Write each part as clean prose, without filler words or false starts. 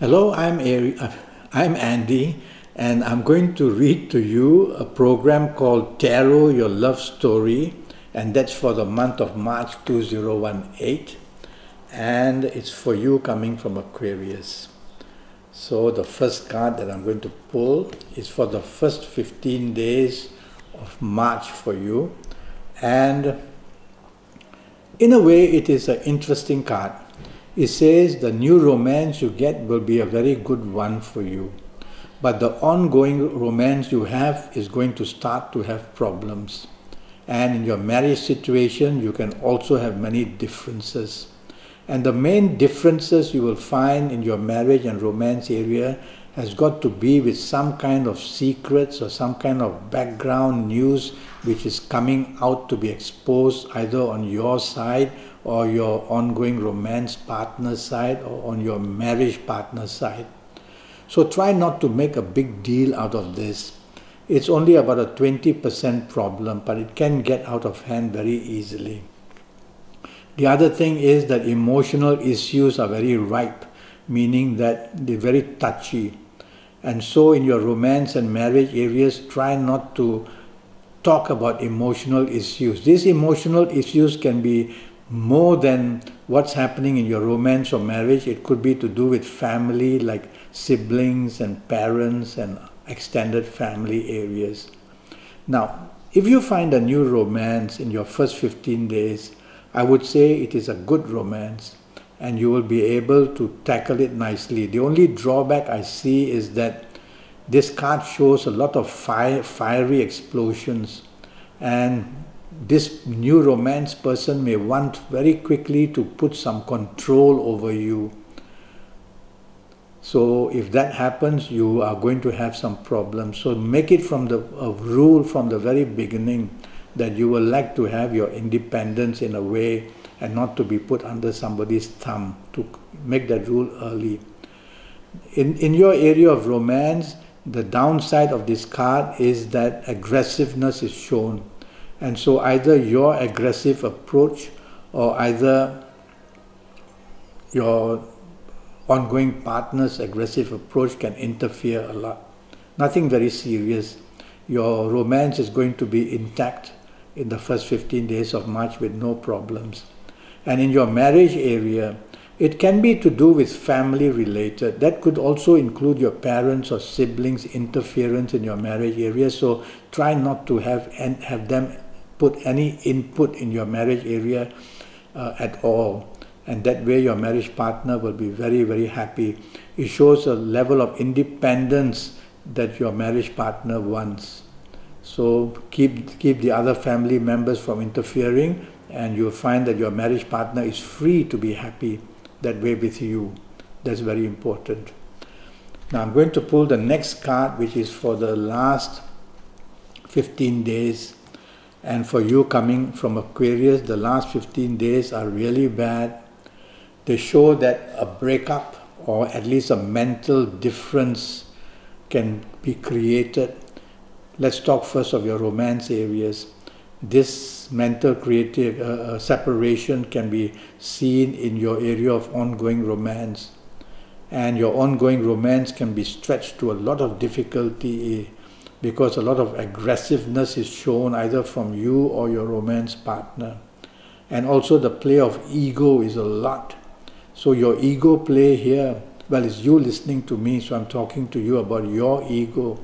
Hello, I'm Andy, and I'm going to read to you a program called Tarot Your Love Story, and that's for the month of March 2018, and it's for you coming from Aquarius. So the first card that I'm going to pull is for the first 15 days of March for you, and in a way it is an interesting card. It says the new romance you get will be a very good one for you. But the ongoing romance you have is going to start to have problems. And in your marriage situation, you can also have many differences. And the main differences you will find in your marriage and romance area has got to be with some kind of secrets or some kind of background news which is coming out to be exposed either on your side or your ongoing romance partner side or on your marriage partner side. So try not to make a big deal out of this. It's only about a 20% problem, but it can get out of hand very easily. The other thing is that emotional issues are very ripe, meaning that they're very touchy. And so in your romance and marriage areas, try not to talk about emotional issues. These emotional issues can be more than what's happening in your romance or marriage. It could be to do with family, like siblings and parents and extended family areas. Now, if you find a new romance in your first 15 days, I would say it is a good romance and you will be able to tackle it nicely. The only drawback I see is that this card shows a lot of fiery explosions, and this new romance person may want very quickly to put some control over you. So if that happens, you are going to have some problems. So make it from a rule from the very beginning that you will like to have your independence in a way and not to be put under somebody's thumb, to make that rule early. In your area of romance, the downside of this card is that aggressiveness is shown. And so either your aggressive approach or either your ongoing partner's aggressive approach can interfere a lot. Nothing very serious. Your romance is going to be intact in the first 15 days of March with no problems. And in your marriage area, it can be to do with family related. That could also include your parents or siblings' interference in your marriage area. So try not to have them put any input in your marriage area at all. And that way your marriage partner will be very, very happy. It shows a level of independence that your marriage partner wants. So keep the other family members from interfering, and you'll find that your marriage partner is free to be happy that way with you. That's very important. Now I'm going to pull the next card, which is for the last 15 days. And for you coming from Aquarius, the last 15 days are really bad. They show that a breakup or at least a mental difference can be created. Let's talk first of your romance areas. This mental creative separation can be seen in your area of ongoing romance. And your ongoing romance can be stretched to a lot of difficulty because a lot of aggressiveness is shown either from you or your romance partner. And also the play of ego is a lot. So your ego play here, well, it's you listening to me, so I'm talking to you about your ego.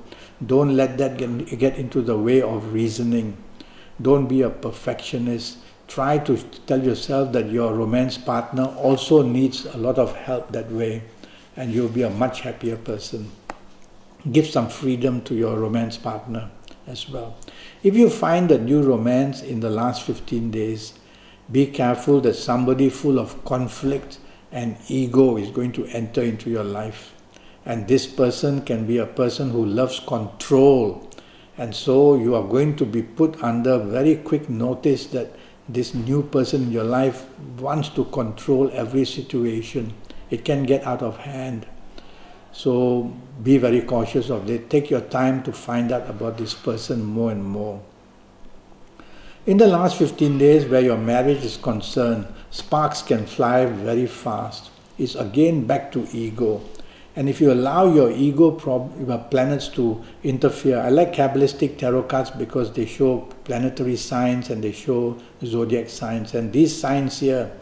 Don't let that get into the way of reasoning. Don't be a perfectionist. Try to tell yourself that your romance partner also needs a lot of help that way, and you'll be a much happier person. Give some freedom to your romance partner as well. If you find a new romance in the last 15 days, be careful that somebody full of conflict and ego is going to enter into your life. And this person can be a person who loves control. And so you are going to be put under very quick notice that this new person in your life wants to control every situation. It can get out of hand. So be very cautious of it. Take your time to find out about this person more and more. In the last 15 days where your marriage is concerned, sparks can fly very fast. It's again back to ego. And if you allow your ego planets to interfere, I like Kabbalistic tarot cards because they show planetary signs and they show zodiac signs. And these signs here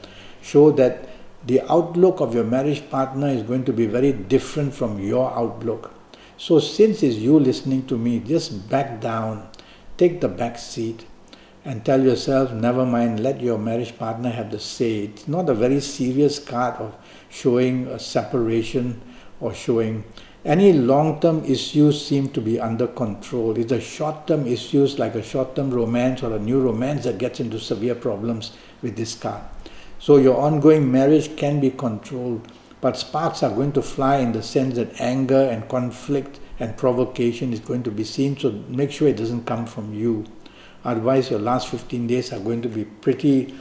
show that the outlook of your marriage partner is going to be very different from your outlook. So since it's you listening to me, just back down, take the back seat and tell yourself, never mind, let your marriage partner have the say. It's not a very serious card of showing a separation or showing any long-term issues seem to be under control. It's the short-term issues like a short-term romance or a new romance that gets into severe problems with this card. So your ongoing marriage can be controlled, but sparks are going to fly in the sense that anger and conflict and provocation is going to be seen, so make sure it doesn't come from you. Otherwise, your last 15 days are going to be pretty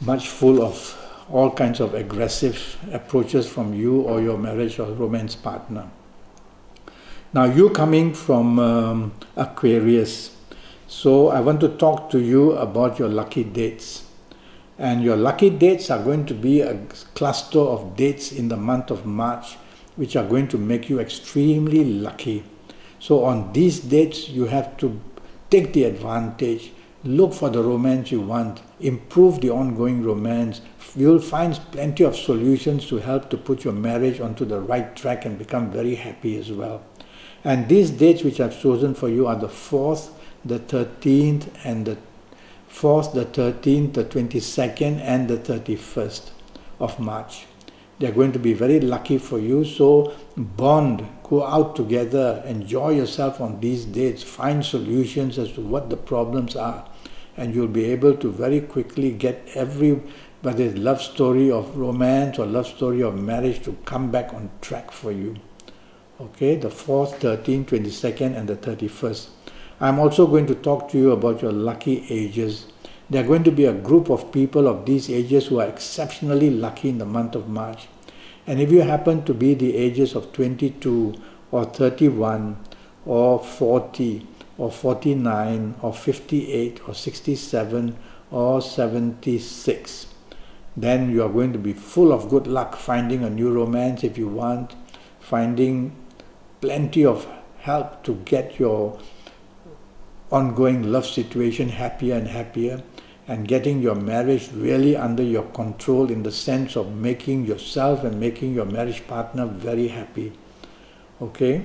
much full of all kinds of aggressive approaches from you or your marriage or romance partner. Now, you coming from Aquarius, so I want to talk to you about your lucky dates. And your lucky dates are going to be a cluster of dates in the month of March, which are going to make you extremely lucky. So on these dates, you have to take the advantage, look for the romance you want, improve the ongoing romance. You'll find plenty of solutions to help to put your marriage onto the right track and become very happy as well. And these dates which I've chosen for you are the 4th, the 13th, and the 4th, the 13th, the 22nd, and the 31st of March. They're going to be very lucky for you, so bond, go out together, enjoy yourself on these dates, find solutions as to what the problems are, and you'll be able to very quickly get whether it's love story of romance or love story of marriage, to come back on track for you. Okay, the 4th, 13th, 22nd, and the 31st. I'm also going to talk to you about your lucky ages. There are going to be a group of people of these ages who are exceptionally lucky in the month of March. And if you happen to be the ages of 22 or 31 or 40 or 49 or 58 or 67 or 76, then you are going to be full of good luck finding a new romance if you want, finding plenty of help to get your ongoing love situation happier and happier, and getting your marriage really under your control in the sense of making yourself and making your marriage partner very happy. Okay?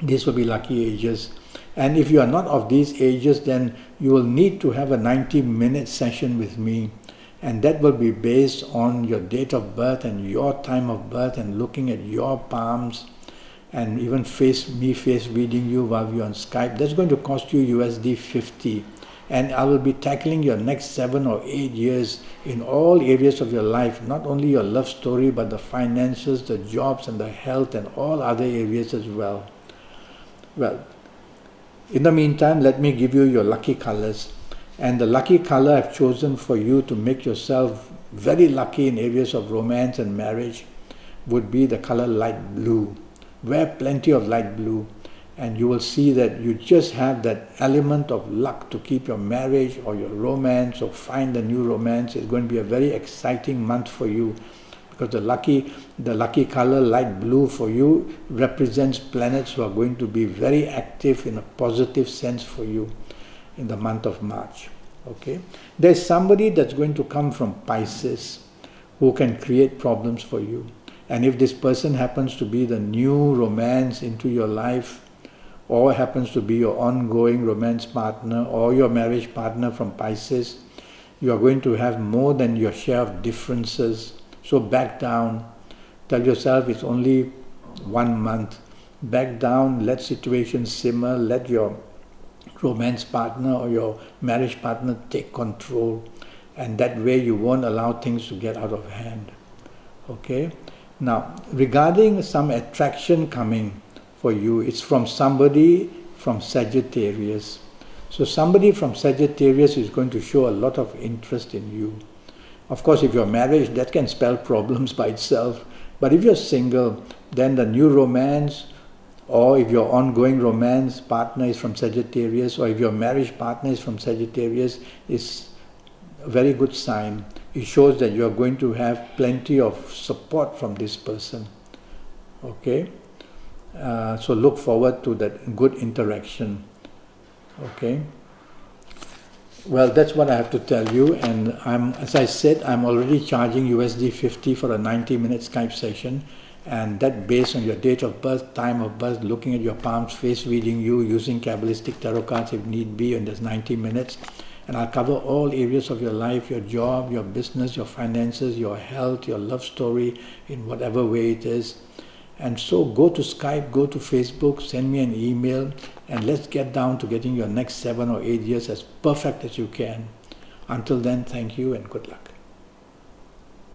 These will be lucky ages. And if you are not of these ages, then you will need to have a 90-minute session with me, and that will be based on your date of birth and your time of birth, and looking at your palms, and even face reading you while you're on Skype. That's going to cost you USD 50. And I will be tackling your next 7 or 8 years in all areas of your life, not only your love story, but the finances, the jobs, and the health, and all other areas as well. Well, in the meantime, let me give you your lucky colors. And the lucky color I've chosen for you to make yourself very lucky in areas of romance and marriage would be the color light blue. Wear plenty of light blue, and you will see that you just have that element of luck to keep your marriage or your romance or find a new romance. It's going to be a very exciting month for you, because the lucky color light blue for you represents planets who are going to be very active in a positive sense for you in the month of March. Okay, there's somebody that's going to come from Pisces who can create problems for you. And if this person happens to be the new romance into your life, or happens to be your ongoing romance partner or your marriage partner from Pisces, you are going to have more than your share of differences. So back down. Tell yourself it's only 1 month. Back down, let situations simmer, let your romance partner or your marriage partner take control, and that way you won't allow things to get out of hand. Okay? Now, regarding some attraction coming for you, it's from somebody from Sagittarius. So somebody from Sagittarius is going to show a lot of interest in you. Of course, if you're married, that can spell problems by itself. But if you're single, then the new romance, or if your ongoing romance partner is from Sagittarius, or if your marriage partner is from Sagittarius, is a very good sign. It shows that you are going to have plenty of support from this person. Okay, so look forward to that good interaction. Okay. Well, that's what I have to tell you, and as I said, I'm already charging USD 50 for a 90-minute Skype session, and that based on your date of birth, time of birth, looking at your palms, face reading you, using Kabbalistic tarot cards if need be, and there's 90 minutes, and I'll cover all areas of your life, your job, your business, your finances, your health, your love story, in whatever way it is. And so go to Skype, go to Facebook, send me an email, and let's get down to getting your next 7 or 8 years as perfect as you can. Until then, thank you and good luck.